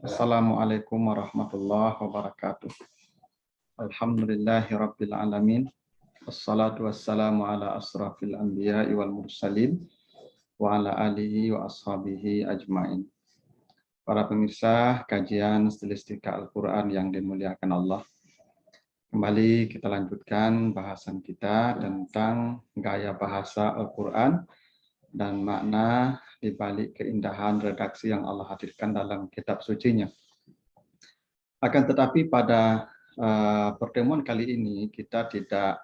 Assalamualaikum warahmatullahi wabarakatuh. Alhamdulillahi alamin. Wassalatu wassalamu ala asrafil anbiya'i wal mursalin wa ala alihi wa ashabihi ajmain. Para pemirsa kajian stilistika Al-Quran yang dimuliakan Allah. Kembali kita lanjutkan bahasan kita tentang gaya bahasa Al-Quran dan makna di balik keindahan redaksi yang Allah hadirkan dalam kitab sucinya. Akan tetapi pada pertemuan kali ini kita tidak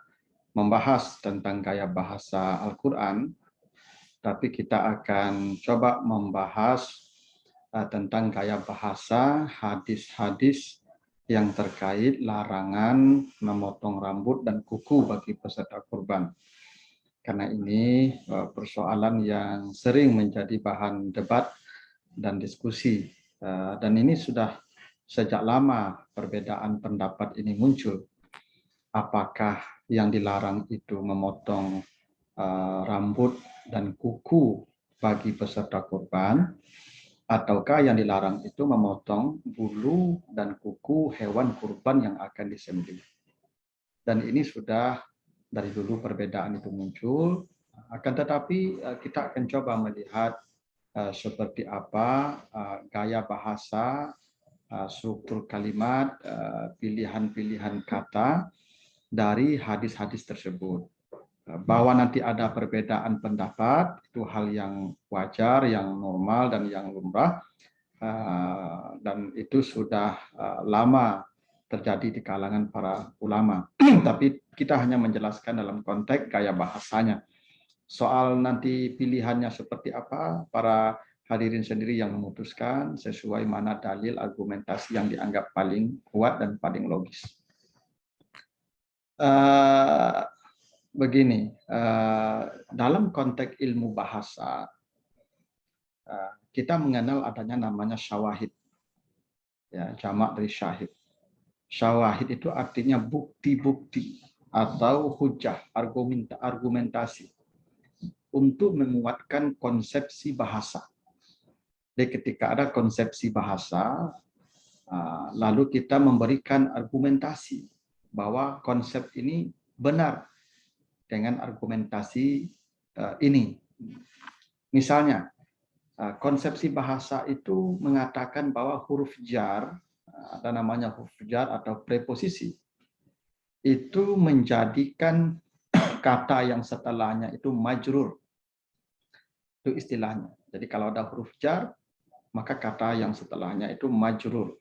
membahas tentang gaya bahasa Al-Quran, tapi kita akan coba membahas tentang gaya bahasa hadis-hadis yang terkait larangan memotong rambut dan kuku bagi peserta kurban. Karena ini persoalan yang sering menjadi bahan debat dan diskusi. Dan ini sudah sejak lama perbedaan pendapat ini muncul. Apakah yang dilarang itu memotong rambut dan kuku bagi peserta kurban, ataukah yang dilarang itu memotong bulu dan kuku hewan kurban yang akan disembelih. Dan ini sudah dari dulu perbedaan itu muncul, akan tetapi kita akan coba melihat seperti apa gaya bahasa, struktur kalimat, pilihan-pilihan kata dari hadis-hadis tersebut. Bahwa nanti ada perbedaan pendapat, itu hal yang wajar, yang normal, dan yang lumrah. Dan itu sudah lama terjadi di kalangan para ulama. Tapi kita hanya menjelaskan dalam konteks gaya bahasanya. Soal nanti pilihannya seperti apa, para hadirin sendiri yang memutuskan sesuai mana dalil argumentasi yang dianggap paling kuat dan paling logis. Begini, dalam konteks ilmu bahasa, kita mengenal adanya namanya syawahid, ya, jamak dari syahid. Syawahid itu artinya bukti-bukti atau hujah, argumentasi untuk menguatkan konsepsi bahasa. Jadi ketika ada konsepsi bahasa, lalu kita memberikan argumentasi bahwa konsep ini benar dengan argumentasi ini. Misalnya, konsepsi bahasa itu mengatakan bahwa huruf jar, ada namanya huruf jar atau preposisi, itu menjadikan kata yang setelahnya itu majrur. Itu istilahnya. Jadi kalau ada huruf jar, maka kata yang setelahnya itu majrur.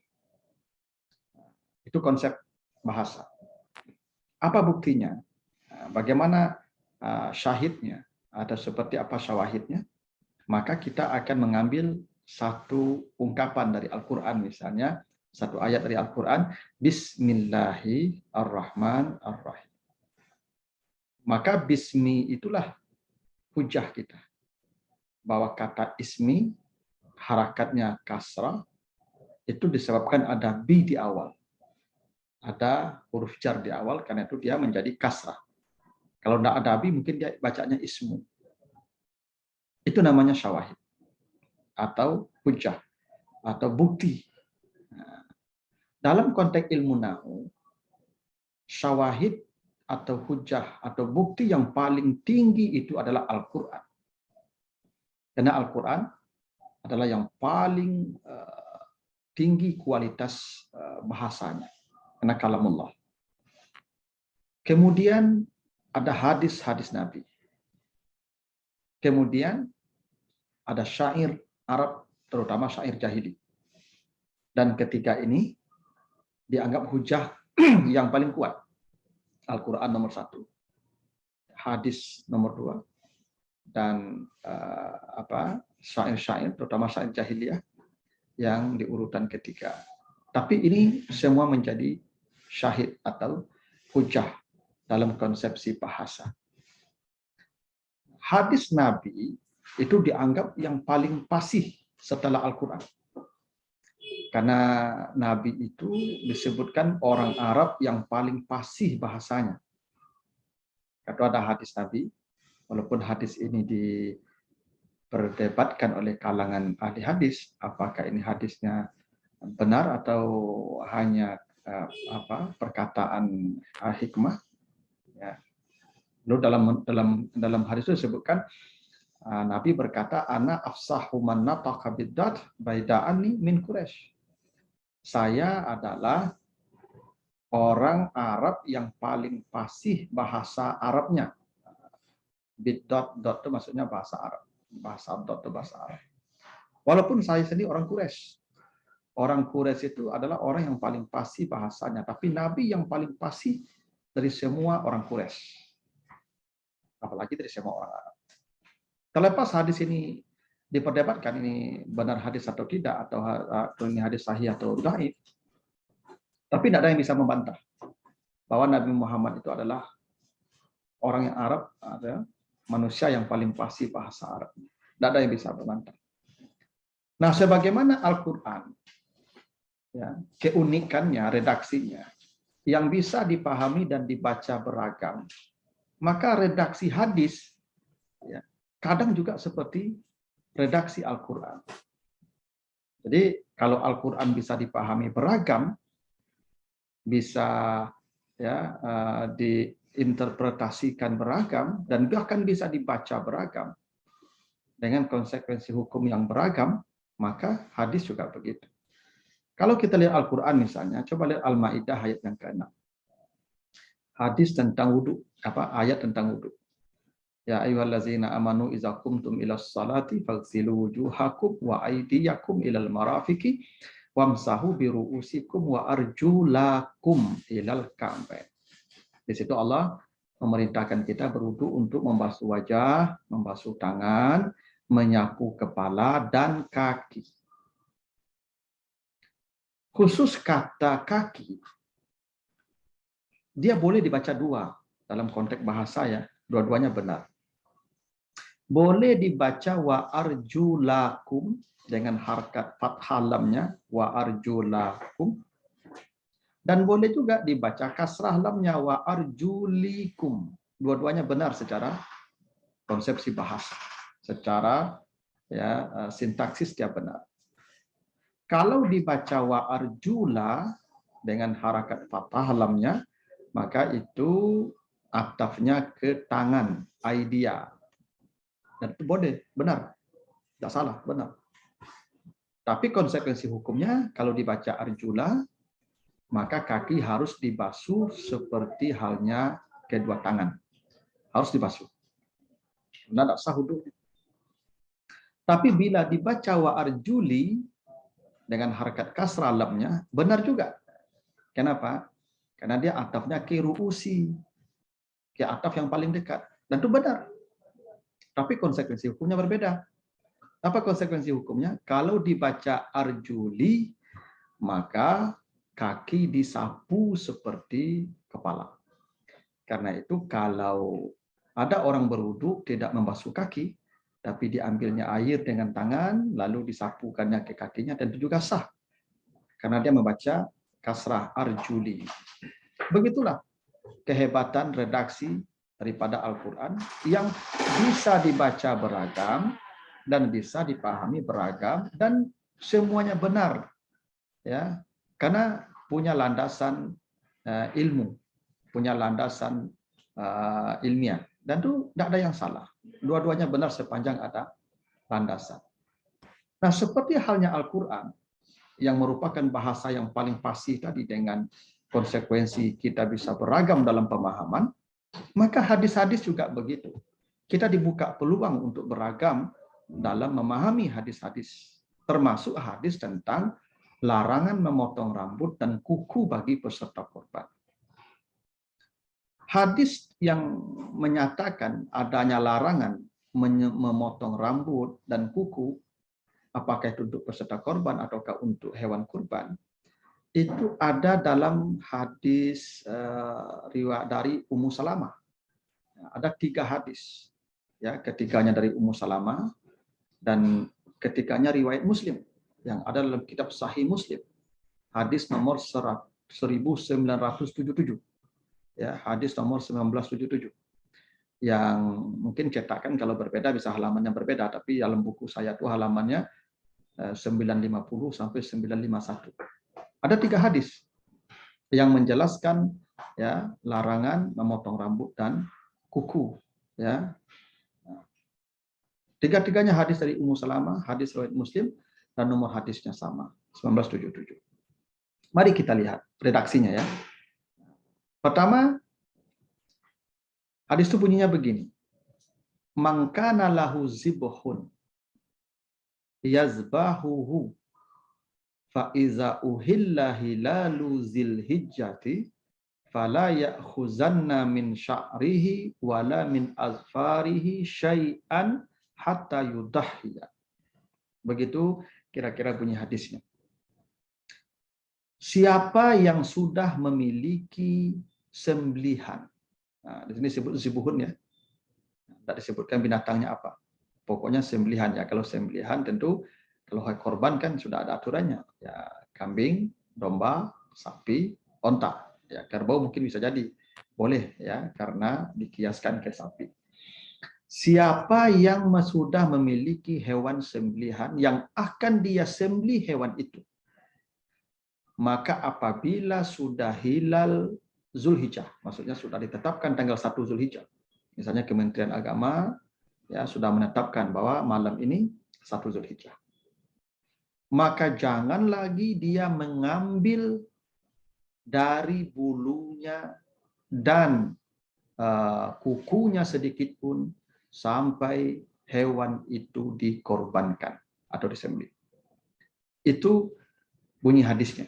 Itu konsep bahasa. Apa buktinya? Bagaimana syahidnya? Atau seperti apa syawahidnya? Maka kita akan mengambil satu ungkapan dari Al-Quran, misalnya satu ayat dari Al-Quran, Bismillahirrahmanirrahim. Maka bismi itulah hujah kita. Bahwa kata ismi, harakatnya kasrah, itu disebabkan ada bi di awal. Ada huruf jar di awal, karena itu dia menjadi kasrah. Kalau tidak ada bi, mungkin dia bacanya ismu. Itu namanya syawahid. Atau hujah. Atau bukti. Dalam konteks ilmu nahu, syawahid atau hujah atau bukti yang paling tinggi itu adalah Al-Quran. Karena Al-Quran adalah yang paling tinggi kualitas bahasanya. Karena kalamullah. Kemudian ada hadis-hadis Nabi. Kemudian ada syair Arab, terutama syair jahili. Dan ketiga ini dianggap hujah yang paling kuat. Al-Quran nomor 1, hadis nomor 2, dan syair-syair, terutama syair jahiliyah, yang di urutan ketiga. Tapi ini semua menjadi syahid atau hujah dalam konsepsi bahasa. Hadis Nabi itu dianggap yang paling fasih setelah Al-Quran. Karena Nabi itu disebutkan orang Arab yang paling fasih bahasanya. Kalau ada hadis Nabi, walaupun hadis ini diperdebatkan oleh kalangan ahli hadis, apakah ini hadisnya benar atau hanya perkataan hikmah. Ya. Lalu dalam hadis itu disebutkan Nabi berkata, ana afsahu man nataqa biddat baida'ani min Quraisy. Saya adalah orang Arab yang paling fasih bahasa Arabnya. Biddat, dot itu maksudnya bahasa Arab. Bahasa dot itu bahasa Arab. Walaupun saya sendiri orang Quraisy. Orang Quraisy itu adalah orang yang paling fasih bahasanya, tapi Nabi yang paling fasih dari semua orang Quraisy. Apalagi dari semua orang Arab. Terlepas hadis ini diperdebatkan ini benar hadis atau tidak, atau ini hadis sahih atau dhaif, tapi tidak ada yang bisa membantah bahwa Nabi Muhammad itu adalah orang yang Arab, ada manusia yang paling fasih bahasa Arab. Tidak ada yang bisa membantah. Nah, sebagaimana Al-Quran, ya, keunikannya, redaksinya, yang bisa dipahami dan dibaca beragam, maka redaksi hadis ya, kadang juga seperti redaksi Al-Quran. Jadi kalau Al-Quran bisa dipahami beragam, bisa ya diinterpretasikan beragam, dan bahkan bisa dibaca beragam dengan konsekuensi hukum yang beragam, maka hadis juga begitu. Kalau kita lihat Al-Quran misalnya, coba lihat Al-Ma'idah ayat yang ke-6. Hadis tentang wudhu, ayat tentang wudhu. Ya ayyuhallazina amanu idza qumtum ilas salati faghsilu wujuhakum wa aydiyakum ilal marafiqi wamsahu bi ru'usikum wa arjulakum ilal ka'bain. Di situ Allah memerintahkan kita berwudu untuk membasuh wajah, membasuh tangan, menyapu kepala dan kaki. Khusus kata kaki, dia boleh dibaca dua dalam konteks bahasa ya, dua-duanya benar. Boleh dibaca wa arjulakum dengan harakat fathah lamnya wa arjulakum, dan boleh juga dibaca kasrah lamnya wa arjulikum. Dua-duanya benar secara konsepsi bahasa, secara ya sintaksis dia benar. Kalau dibaca wa arjula dengan harakat fathah lamnya, maka itu atafnya ke tangan, idea. Dan itu boleh, benar. Tidak salah, benar. Tapi konsekuensi hukumnya, kalau dibaca arjula, maka kaki harus dibasuh seperti halnya kedua tangan. Harus dibasuh. Benar, tidak sah wudunya. Tapi bila dibaca wa arjuli, dengan harakat kasrah lamnya, benar juga. Kenapa? Karena dia atafnya ke ru'usi, ke ataf yang paling dekat. Dan itu benar. Tapi konsekuensi hukumnya berbeda. Apa konsekuensi hukumnya? Kalau dibaca arjuli, maka kaki disapu seperti kepala. Karena itu kalau ada orang berwudu tidak membasuh kaki, tapi diambilnya air dengan tangan, lalu disapukannya ke kakinya, dan itu juga sah. Karena dia membaca kasrah arjuli. Begitulah kehebatan redaksi daripada Al-Quran yang bisa dibaca beragam dan bisa dipahami beragam dan semuanya benar, ya, karena punya landasan ilmu, punya landasan ilmiah, dan itu tidak ada yang salah. Dua-duanya benar sepanjang ada landasan. Nah, seperti halnya Al-Quran yang merupakan bahasa yang paling fasih tadi dengan konsekuensi kita bisa beragam dalam pemahaman, maka hadis-hadis juga begitu. Kita dibuka peluang untuk beragam dalam memahami hadis-hadis, termasuk hadis tentang larangan memotong rambut dan kuku bagi peserta korban. Hadis yang menyatakan adanya larangan memotong rambut dan kuku, apakah itu untuk peserta korban ataukah untuk hewan kurban, itu ada dalam hadis riwayat dari Ummu Salamah. Ada 3 hadis, ya, ketiganya dari Ummu Salamah dan ketiganya riwayat Muslim yang ada dalam kitab Sahih Muslim. Hadis nomor 1977. Ya, hadis nomor 1977. Yang mungkin cetakan kalau berbeda bisa halamannya berbeda, tapi dalam buku saya itu halamannya 950 sampai 951. Ada 3 hadis yang menjelaskan ya larangan memotong rambut dan kuku ya. Tiga-tiganya hadis dari Ummu Salamah, hadis riwayat Muslim, dan nomor hadisnya sama, 1977. Mari kita lihat redaksinya ya. Pertama, hadis itu bunyinya begini. Man kana lahu zibhun yazbahuhu fa iza uhilla hilalu zilhijjati fala ya'khuzanna min sya'rihi wala min azfarihi syai'an hatta yudahhiya. Begitu kira-kira bunyi hadisnya. Siapa yang sudah memiliki sembelihan. Nah, di sini disebut zibuhun ya. Tidak disebutkan binatangnya apa. Pokoknya sembelihan ya. Kalau sembelihan tentu kalau korban kan sudah ada aturannya. Ya, kambing, domba, sapi, onta. Ya, kerbau mungkin bisa jadi boleh ya karena dikiaskan ke sapi. Siapa yang sudah memiliki hewan sembelihan yang akan dia sembelih hewan itu, maka apabila sudah hilal Zulhijjah, maksudnya sudah ditetapkan tanggal 1 Zulhijjah, misalnya Kementerian Agama ya sudah menetapkan bahwa malam ini 1 Zulhijjah, maka jangan lagi dia mengambil dari bulunya dan kukunya sedikit pun sampai hewan itu dikorbankan atau disembelih. Itu bunyi hadisnya.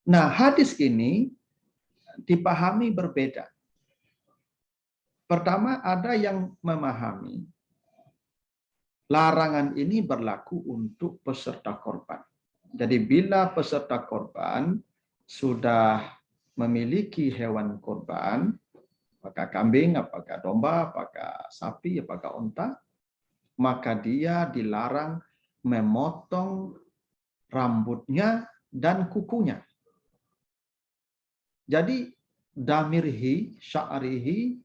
Nah, hadis ini dipahami berbeda. Pertama, ada yang memahami larangan ini berlaku untuk peserta korban. Jadi bila peserta korban sudah memiliki hewan korban, apakah kambing, apakah domba, apakah sapi, apakah unta, maka dia dilarang memotong rambutnya dan kukunya. Jadi damirhi, sya'rihi,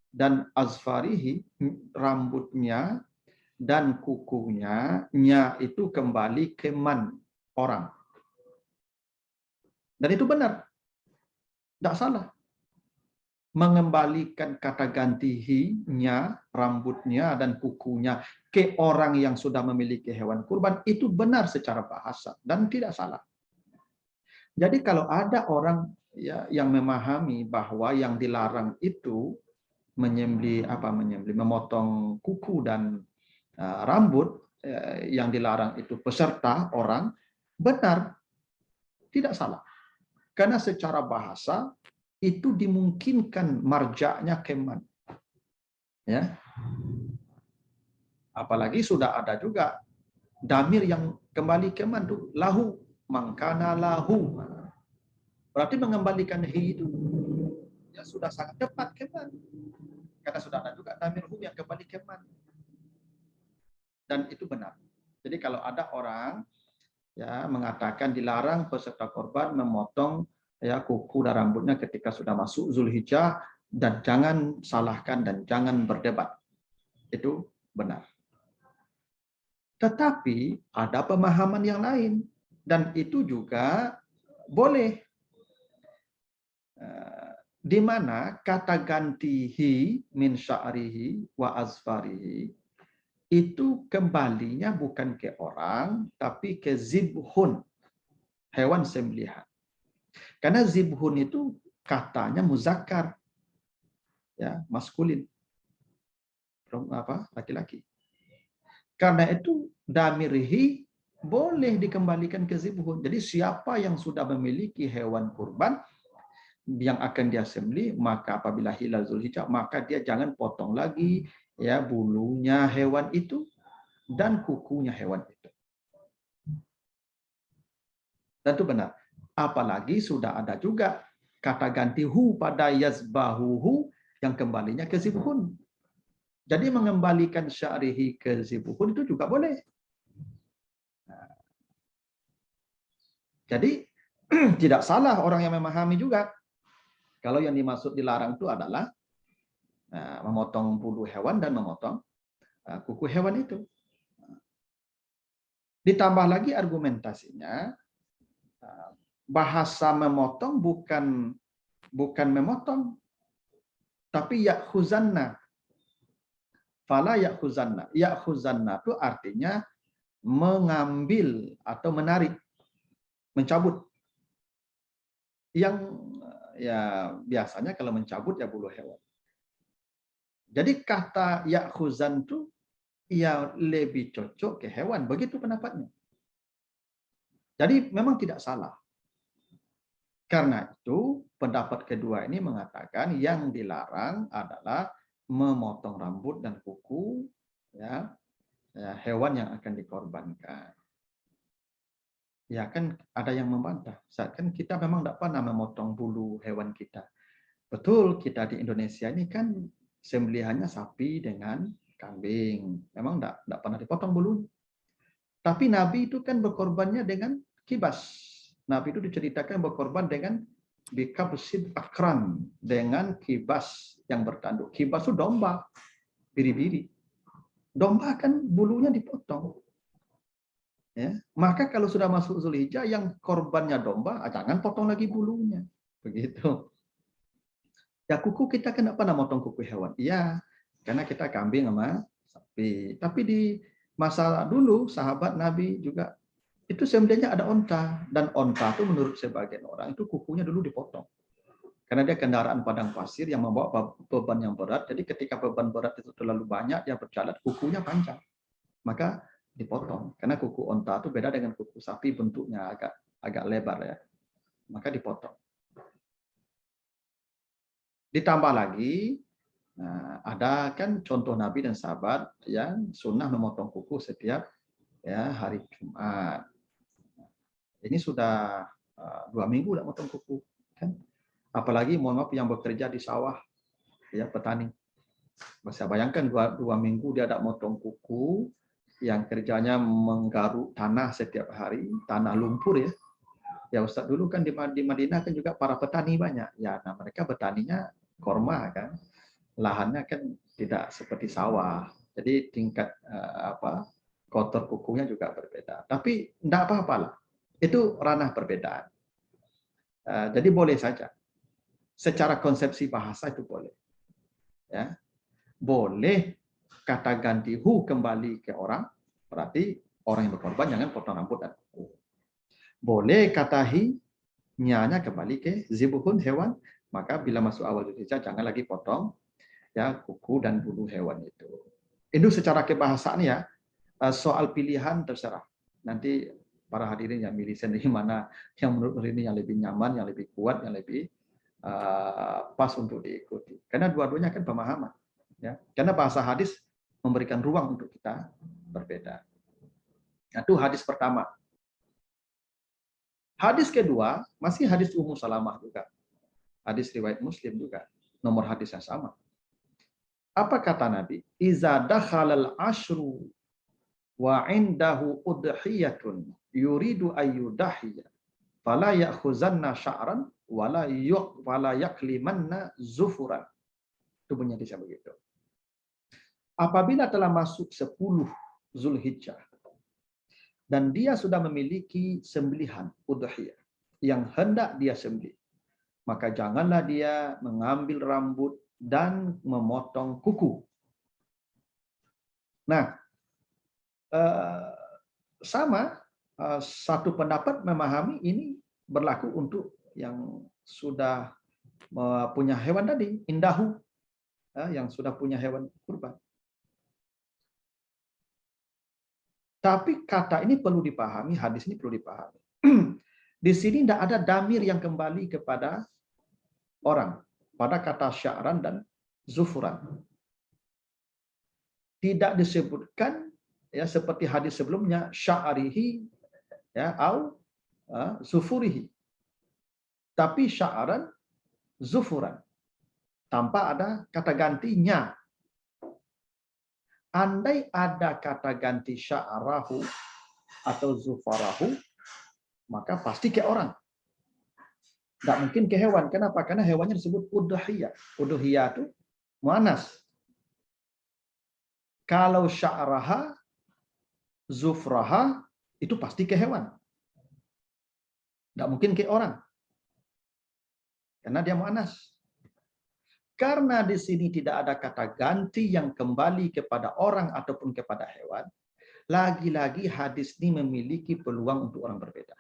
dan azfarihi, rambutnya dan kukunya, nya itu kembali ke man orang. Dan itu benar. Tidak salah. Mengembalikan kata gantinya, rambutnya dan kukunya ke orang yang sudah memiliki hewan kurban, itu benar secara bahasa dan tidak salah. Jadi kalau ada orang ya, yang memahami bahwa yang dilarang itu memotong kuku dan rambut, yang dilarang itu peserta orang, benar, tidak salah. Karena secara bahasa itu dimungkinkan marjaknya keman. Ya. Apalagi sudah ada juga damir yang kembali keman tuh, lahu, mangkana lahu. Berarti mengembalikan hi itu ya sudah sangat tepat keman. Karena sudah ada juga damir hu yang kembali keman. Dan itu benar. Jadi kalau ada orang ya mengatakan dilarang peserta korban memotong ya kuku dan rambutnya ketika sudah masuk Zulhijjah, dan jangan salahkan dan jangan berdebat. Itu benar. Tetapi ada pemahaman yang lain dan itu juga boleh. Di mana kata gantihi min sya'rihi wa azfarihi itu kembalinya bukan ke orang tapi ke zibhun, hewan sembelihan. Karena zibhun itu katanya muzakkar, ya maskulin, laki-laki. Karena itu damirhi boleh dikembalikan ke zibhun. Jadi siapa yang sudah memiliki hewan kurban yang akan dia sembelih, maka apabila hilal Zulhijjah, maka dia jangan potong lagi ya bulunya hewan itu dan kukunya hewan itu. Dan itu benar. Apalagi sudah ada juga kata ganti hu pada yazbahuhu yang kembalinya ke zibhun. Jadi mengembalikan sya'rihi ke zibhun itu juga boleh. Jadi tidak salah orang yang memahami juga. Kalau yang dimaksud dilarang itu adalah memotong bulu hewan dan memotong kuku hewan itu. Ditambah lagi argumentasinya, bahasa memotong bukan memotong, tapi ya'khuzanna. Fala ya'khuzanna. Ya'khuzanna itu artinya mengambil atau menarik, mencabut. Yang ya biasanya kalau mencabut ya bulu hewan. Jadi kata ya'khuzan itu ya lebih cocok ke hewan, begitu pendapatnya. Jadi memang tidak salah. Karena itu pendapat kedua ini mengatakan yang dilarang adalah memotong rambut dan kuku ya, hewan yang akan dikorbankan. Ya kan ada yang membantah. Kan kita memang tidak pernah memotong bulu hewan kita. Betul, kita di Indonesia ini kan sembelihannya sapi dengan kambing. Memang tidak pernah dipotong bulu. Tapi Nabi itu kan berkorbannya dengan kibas. Nabi itu diceritakan berkorban dengan bikabsid akran, dengan kibas yang bertanduk. Kibas itu domba, biri-biri. Domba kan bulunya dipotong. Ya, maka kalau sudah masuk Zulhijjah yang korbannya domba, jangan potong lagi bulunya. Begitu. Ya kuku kita kan apa nama motong kuku hewan? Iya, karena kita kambing sama sapi. Tapi di masa dulu sahabat Nabi juga itu sembelihnya ada onta, dan onta itu menurut sebagian orang itu kukunya dulu dipotong. Karena dia kendaraan padang pasir yang membawa beban yang berat, jadi ketika beban berat itu terlalu banyak dia berjalan, kukunya panjang. Maka dipotong. Karena kuku onta itu beda dengan kuku sapi, bentuknya agak lebar ya. Maka dipotong. Ditambah lagi, nah, ada kan contoh Nabi dan sahabat yang sunnah memotong kuku setiap ya hari Jumat. Ini sudah 2 minggu tidak motong kuku, kan? Apalagi mohon maaf yang bekerja di sawah, ya petani. Bisa bayangkan 2 minggu dia tidak motong kuku, yang kerjanya menggaruk tanah setiap hari, tanah lumpur ya. Ya Ustaz, dulu kan di Madinah kan juga para petani banyak. Ya, nah mereka petaninya korma kan, lahannya kan tidak seperti sawah. Jadi tingkat kotor kukunya juga berbeda. Tapi tidak apa-apalah. Itu ranah perbedaan. Jadi boleh saja. Secara konsepsi bahasa itu boleh. Ya. Boleh kata ganti hu kembali ke orang, berarti orang yang berkorban jangan potong rambut dan kuku. Boleh kata hi nyanya kembali ke zibuhun hewan, maka bila masuk awal Zulhijjah jangan lagi potong ya kuku dan bulu hewan itu. Itu secara kebahasaan ya, soal pilihan terserah. Nanti para hadirin yang milih sendiri mana yang menurut ini yang lebih nyaman, yang lebih kuat, yang lebih pas untuk diikuti. Karena dua-duanya kan pemahaman. Ya. Karena bahasa hadis memberikan ruang untuk kita berbeda. Nah, itu hadis pertama. Hadis kedua, masih hadis Ummu Salamah juga. Hadis riwayat Muslim juga. Nomor hadis yang sama. Apa kata Nabi? Iza dakhalal ashru wa indahu udhiyatun yuridu ayyudahiyya fala ya'khuzanna sya'ran wala yaklimanna zufuran. Itu bunyi hadisnya begitu. Apabila telah masuk 10 Zulhijjah dan dia sudah memiliki sembelihan udhiyah yang hendak dia sembelih, maka janganlah dia mengambil rambut dan memotong kuku. Nah, sama satu pendapat memahami ini berlaku untuk yang sudah punya hewan tadi, indahu, yang sudah punya hewan kurban. Tapi kata ini perlu dipahami, hadis ini perlu dipahami. Di sini tidak ada damir yang kembali kepada orang pada kata sya'ran dan zufuran. Tidak disebutkan ya seperti hadis sebelumnya sya'rihi ya au zufurihi. Tapi sya'ran zufuran. Tanpa ada kata gantinya. Andai ada kata ganti sya'rahu atau zufarahu, maka pasti ke orang. Tidak mungkin ke hewan. Kenapa? Karena hewannya disebut udhiyah. Udhiyah itu muannas. Kalau sya'raha, zufraha, itu pasti ke hewan. Tidak mungkin ke orang. Karena dia mu'annas. Karena di sini tidak ada kata ganti yang kembali kepada orang ataupun kepada hewan, lagi-lagi hadis ini memiliki peluang untuk orang berbeda.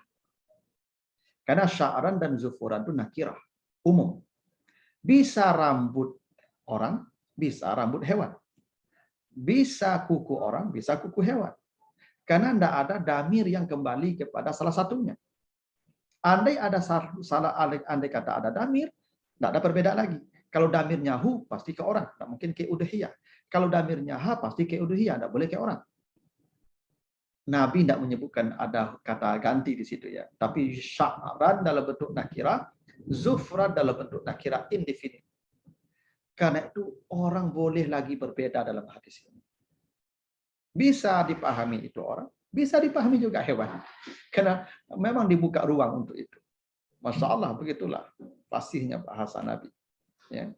Karena sya'ran dan zufuran itu nakirah, umum. Bisa rambut orang, bisa rambut hewan. Bisa kuku orang, bisa kuku hewan. Karena tidak ada damir yang kembali kepada salah satunya. Andai ada andai kata ada damir, tidak ada perbedaan lagi. Kalau damirnya hu, pasti ke orang. Tidak mungkin ke udhiyah. Kalau damirnya ha, pasti ke udhiyah. Tidak boleh ke orang. Nabi tidak menyebutkan ada kata ganti di situ ya. Tapi sya'ran dalam bentuk nakira, zufran dalam bentuk nakira indefinite. Karena itu orang boleh lagi berbeda dalam hadis ini. Bisa dipahami itu orang, bisa dipahami juga hewan. Karena memang dibuka ruang untuk itu. Masya Allah, begitulah fasihnya bahasa Nabi. Ya.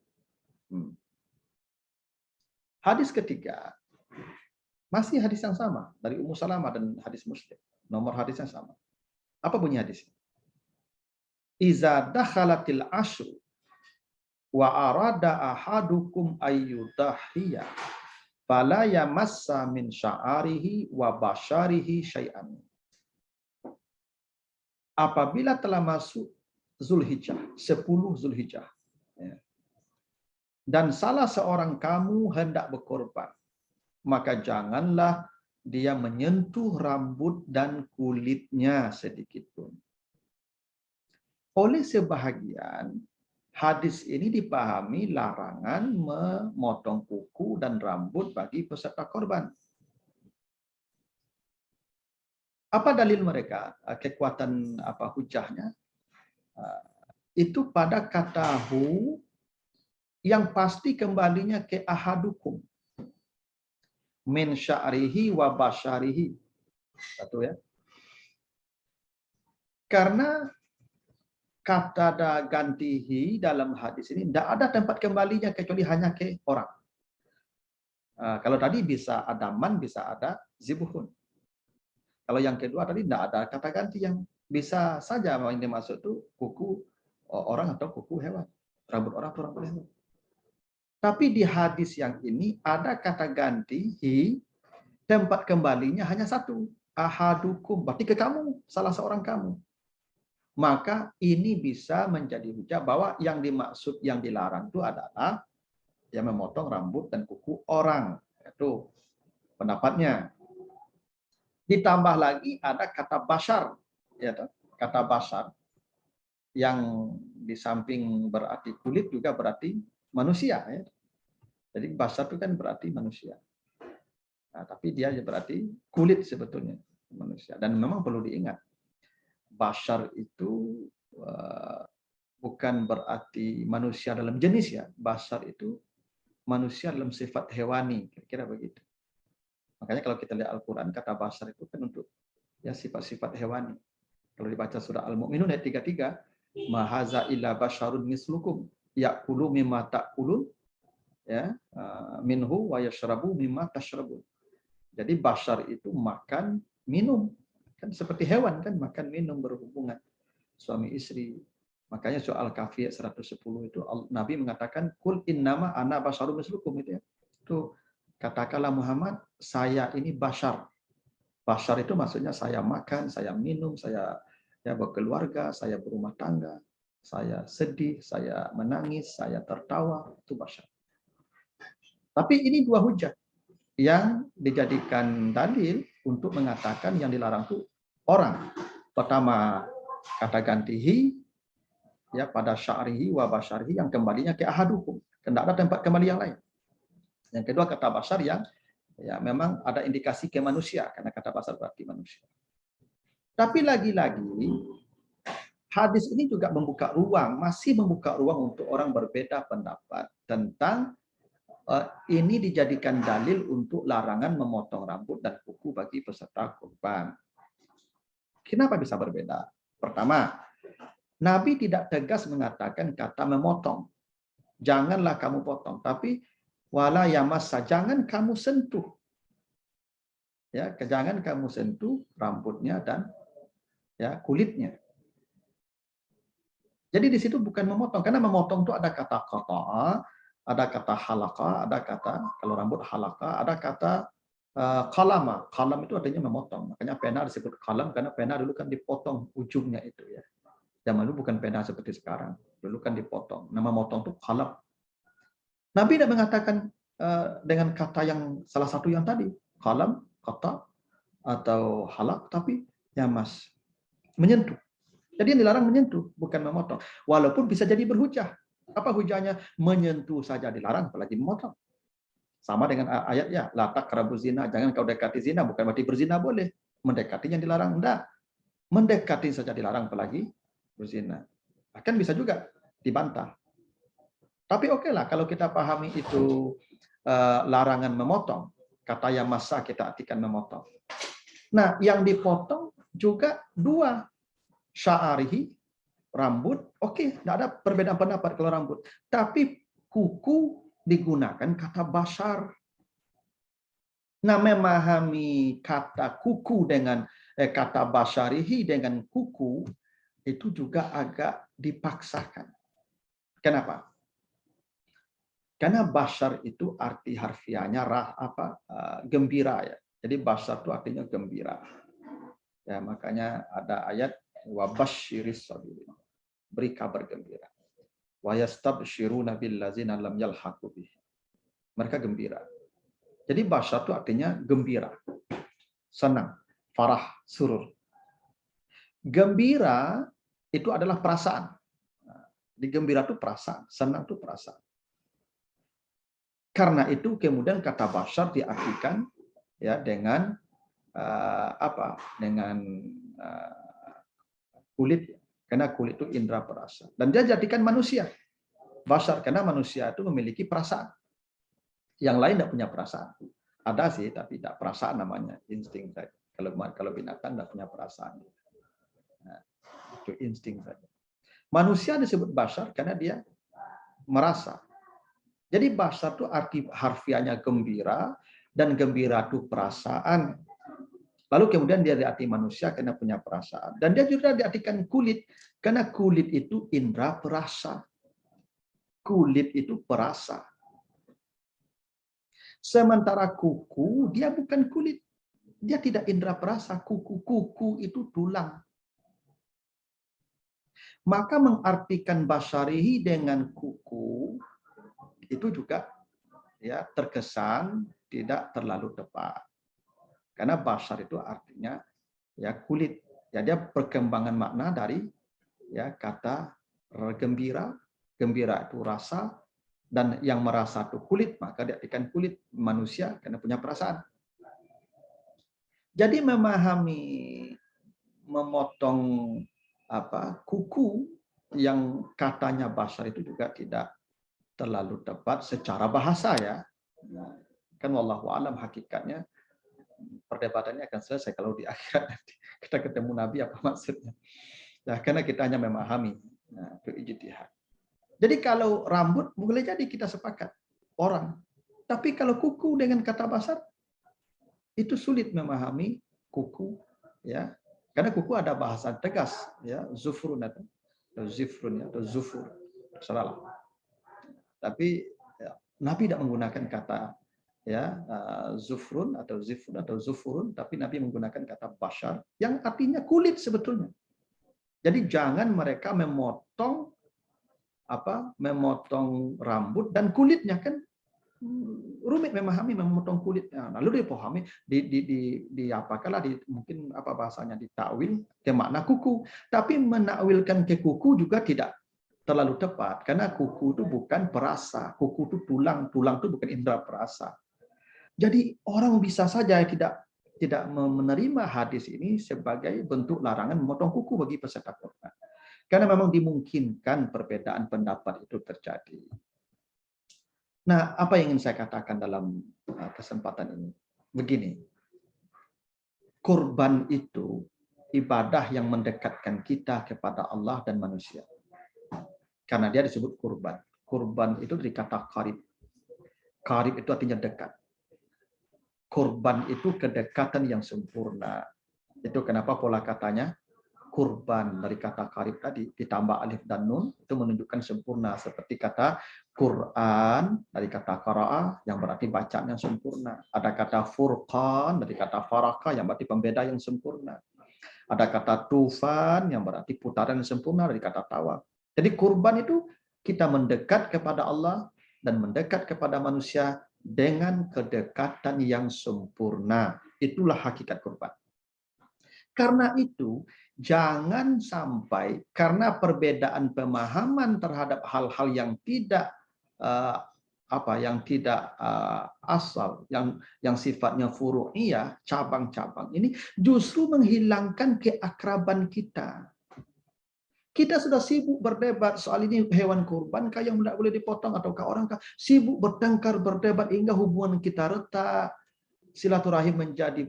Hadis ketiga, masih hadis yang sama dari Ummu Salamah dan hadis Muslim. Nomor hadisnya sama. Apa bunyi hadis? Iza dakhalatil ashru wa arada ahadukum ayyudahhiya fala yamassa min sya'arihi wa basyarihi syai'an. Apabila telah masuk Zulhijjah, 10 Zulhijjah, ya, dan salah seorang kamu hendak berkorban, maka janganlah dia menyentuh rambut dan kulitnya sedikit pun. Oleh sebahagian, hadis ini dipahami larangan memotong kuku dan rambut bagi peserta korban. Apa dalil mereka? Kekuatan apa hujahnya? Itu pada kata hu yang pasti kembalinya ke ahadukum. Min sya'rihi wa basyarihi. Satu ya. Karena kata gantihi dalam hadis ini tidak ada tempat kembalinya kecuali hanya ke orang. Kalau tadi bisa ada man, bisa ada zibuhun. Kalau yang kedua tadi tidak ada kata ganti yang bisa saja yang dimaksud itu kuku orang atau kuku hewan. Rambut orang atau rambut hewan. Tapi di hadis yang ini ada kata ganti hi, tempat kembalinya hanya satu. Ahadukum, berarti ke kamu, salah seorang kamu. Maka ini bisa menjadi hujah bahwa yang dimaksud, yang dilarang itu adalah yang memotong rambut dan kuku orang. Itu pendapatnya. Ditambah lagi ada kata basyar. Ya, kata basyar yang di samping berarti kulit juga berarti manusia. Ya. Jadi basyar itu kan berarti manusia. Nah, tapi dia berarti kulit sebetulnya manusia. Dan memang perlu diingat, basyar itu bukan berarti manusia dalam jenis ya. Basyar itu manusia dalam sifat hewani, kira-kira begitu. Makanya kalau kita lihat Al-Quran, kata basyar itu kan untuk ya sifat-sifat hewani. Kalau dibaca surah Al-Mu'minun ayat 33, ma haza illa basyarun mislukum ya'kulu mimma ta'kulun ya minhu wa yashrabu mimma tashrabun. Jadi basyar itu makan, minum. Kan seperti hewan kan, makan, minum, berhubungan. Suami istri. Makanya soal Al-Kahfi 110 itu Nabi mengatakan kul innama ana basyarum mislukum itu ya. Itu katakanlah Muhammad, saya ini basyar. Basyar itu maksudnya saya makan, saya minum, saya ya berkeluarga, saya berumah tangga, saya sedih, saya menangis, saya tertawa, itu basyar. Tapi ini dua hujah yang dijadikan dalil untuk mengatakan yang dilarang itu orang. Pertama, kata gantihi ya pada sya'rihi wa basyarihi yang kembalinya ke ahadukum. Tidak ada tempat kembali yang lain. Yang kedua, kata basyar yang ya memang ada indikasi ke manusia karena kata basyar berarti manusia. Tapi lagi-lagi hadis ini juga membuka ruang, masih membuka ruang untuk orang berbeda pendapat tentang ini dijadikan dalil untuk larangan memotong rambut dan kuku bagi peserta kurban. Kenapa bisa berbeda? Pertama, Nabi tidak tegas mengatakan kata memotong. Janganlah kamu potong. Tapi wala yamassa, jangan kamu sentuh. Ya, jangan kamu sentuh rambutnya dan ya kulitnya. Jadi di situ bukan memotong, karena memotong itu ada kata kata, ada kata halaka, ada kata kalau rambut halaka, ada kata kalama. Kalam itu artinya memotong. Makanya pena disebut kalam karena pena dulu kan dipotong ujungnya itu ya. Zaman dulu bukan pena seperti sekarang. Dulu kan dipotong. Nama motong itu kalam. Nabi tidak mengatakan dengan kata yang salah satu yang tadi, kalam, kata atau halak, tapi ya mas menyentuh. Jadi yang dilarang menyentuh, bukan memotong. Walaupun bisa jadi berhujah. Apa hujahnya? Menyentuh saja dilarang, apalagi memotong. Sama dengan ayat ya, la taqrabu zina, jangan kau dekati zina, bukan berarti berzina boleh. Mendekatinya dilarang, enggak. Mendekati saja dilarang, apalagi berzina. Bahkan bisa juga dibantah. Tapi oke lah, kalau kita pahami itu larangan memotong, kata yang masa kita artikan memotong. Nah, yang dipotong juga dua, sya'arihi, rambut, oke, tidak ada perbedaan pendapat kalau rambut. Tapi kuku digunakan kata basar. Nah, memahami kata kuku dengan kata basyarihi dengan kuku itu juga agak dipaksakan. Kenapa? Karena basar itu arti harfiahnya gembira ya. Jadi basar itu artinya gembira. Ya, makanya ada ayat wabasyiris sabirin. Beri kabar gembira. Wa yastabsyiruna billazina lam yalhaqu bih. Mereka gembira. Jadi basar itu artinya gembira. Senang, farah, surur. Gembira itu adalah perasaan. Di gembira itu perasaan, senang itu perasaan. Karena itu kemudian kata basar diartikan ya dengan dengan kulit, karena kulit itu indera perasa. Dan dia jadikan manusia basar karena manusia itu memiliki perasaan. Yang lain tidak punya perasaan. Ada sih, tapi tidak perasaan namanya, insting saja. Kalau binatang tidak punya perasaan. Nah, itu insting saja. Manusia disebut basar karena dia merasa. Jadi basar itu arti harfiahnya gembira, dan gembira itu perasaan. Lalu kemudian dia diarti manusia karena punya perasaan. Dan dia juga diartikan kulit, karena kulit itu indera perasa. Kulit itu perasa. Sementara kuku, dia bukan kulit. Dia tidak indera perasa. Kuku itu tulang. Maka mengartikan basyarihi dengan kuku, itu juga ya terkesan tidak terlalu tepat. Karena basar itu artinya ya kulit. Ya, dia perkembangan makna dari ya kata gembira. Gembira itu rasa, dan yang merasa itu kulit, maka diartikan kulit manusia karena punya perasaan. Jadi memahami memotong kuku yang katanya basar itu juga tidak terlalu tepat secara bahasa ya. Kan wallahu alam hakikatnya perdebatannya akan selesai kalau di akhirat nanti kita ketemu Nabi apa maksudnya. Nah, karena kita hanya memahami itu ijtihad. Jadi kalau rambut boleh jadi kita sepakat orang. Tapi kalau kuku dengan kata basar itu sulit memahami kuku ya. Karena kuku ada bahasa tegas ya, zufrun atau zifrun atau zufur. Salah. Tapi ya, Nabi tidak menggunakan kata ya zufrun atau zifrun atau zufurun, tapi Nabi menggunakan kata bashar yang artinya kulit sebetulnya. Jadi jangan mereka memotong rambut dan kulitnya, kan rumit memahami memotong kulitnya. Lalu dipahami mungkin bahasanya ditakwil ke makna kuku, tapi menakwilkan ke kuku juga tidak terlalu tepat karena kuku itu bukan perasa, kuku itu tulang itu bukan indera perasa. Jadi orang bisa saja tidak menerima hadis ini sebagai bentuk larangan memotong kuku bagi peserta Quran. Karena memang dimungkinkan perbedaan pendapat itu terjadi. Nah, apa yang ingin saya katakan dalam kesempatan ini? Begini, kurban itu ibadah yang mendekatkan kita kepada Allah dan manusia. Karena dia disebut kurban. Kurban itu dari kata qarib. Qarib itu artinya dekat. Kurban itu kedekatan yang sempurna. Itu kenapa pola katanya kurban, dari kata karib tadi ditambah alif dan nun itu menunjukkan sempurna, seperti kata Quran dari kata qara'ah yang berarti bacaan yang sempurna. Ada kata furqan dari kata faraqah yang berarti pembeda yang sempurna. Ada kata tufan yang berarti putaran yang sempurna dari kata tawaf. Jadi kurban itu kita mendekat kepada Allah dan mendekat kepada manusia dengan kedekatan yang sempurna. Itulah hakikat kurban. Karena itu, jangan sampai karena perbedaan pemahaman terhadap hal-hal yang tidak asal, yang sifatnya furu'iyah, cabang-cabang ini justru menghilangkan keakraban kita. Kita sudah sibuk berdebat soal ini hewan kurban kah yang tidak boleh dipotong ataukah orang kah, sibuk bertengkar berdebat hingga hubungan kita retak, silaturahim menjadi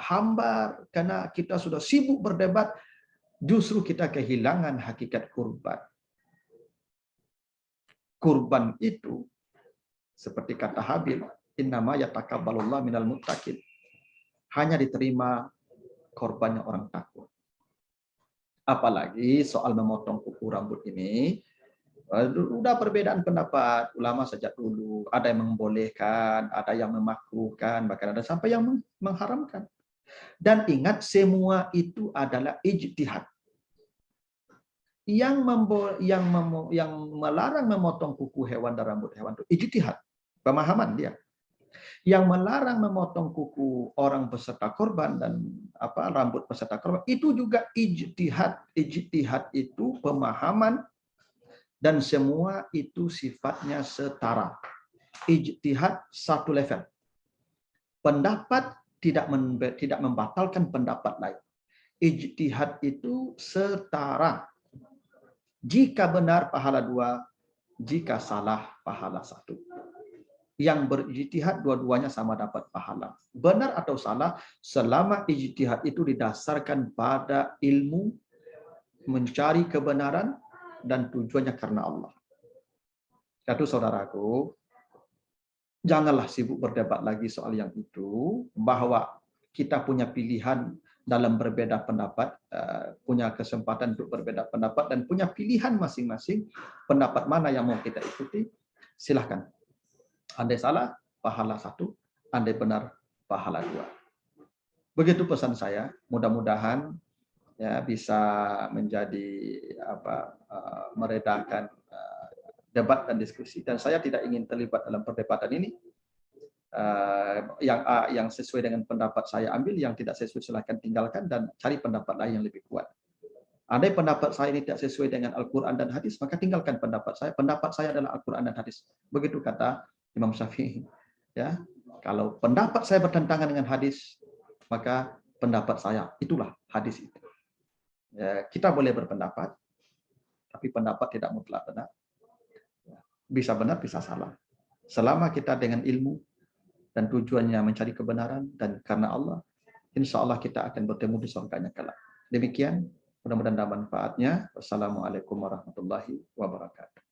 hambar karena kita sudah sibuk berdebat. Justru kita kehilangan hakikat kurban. Kurban itu seperti kata Habil, innama yatakabbalullah minal muttaqin. Hanya diterima korbannya orang takut. Apalagi soal memotong kuku rambut ini, udah perbedaan pendapat ulama sejak dulu. Ada yang membolehkan, ada yang memakruhkan, bahkan ada sampai yang mengharamkan. Dan ingat, semua itu adalah ijtihad. Yang melarang memotong kuku hewan dan rambut hewan itu ijtihad, pemahaman dia. Yang melarang memotong kuku orang peserta korban dan rambut peserta korban itu juga ijtihad. Ijtihad itu pemahaman dan semua itu sifatnya setara. Ijtihad satu level. Pendapat tidak membatalkan pendapat lain. Ijtihad itu setara. Jika benar pahala 2, jika salah pahala 1. Yang berijtihad dua-duanya sama dapat pahala. Benar atau salah, selama ijtihad itu didasarkan pada ilmu, mencari kebenaran, dan tujuannya karena Allah. Jadi saudaraku, janganlah sibuk berdebat lagi soal yang itu, bahwa kita punya pilihan dalam berbeda pendapat, punya kesempatan untuk berbeda pendapat, dan punya pilihan masing-masing, pendapat mana yang mau kita ikuti, silahkan. Andai salah, pahala 1, andai benar, pahala 2. Begitu pesan saya, mudah-mudahan ya bisa menjadi meredakan debat dan diskusi. Dan saya tidak ingin terlibat dalam perdebatan ini. Yang sesuai dengan pendapat saya ambil, yang tidak sesuai silahkan tinggalkan dan cari pendapat lain yang lebih kuat. Andai pendapat saya ini tidak sesuai dengan Al-Quran dan hadis, maka tinggalkan pendapat saya. Pendapat saya adalah Al-Quran dan hadis. Begitu kata Imam Syafi'i. Ya, kalau pendapat saya bertentangan dengan hadis, maka pendapat saya itulah hadis itu. Ya, kita boleh berpendapat, tapi pendapat tidak mutlak benar. Bisa benar, bisa salah. Selama kita dengan ilmu dan tujuannya mencari kebenaran dan karena Allah, insya Allah kita akan bertemu di surganya kelak. Demikian, mudah-mudahan ada manfaatnya. Wassalamualaikum warahmatullahi wabarakatuh.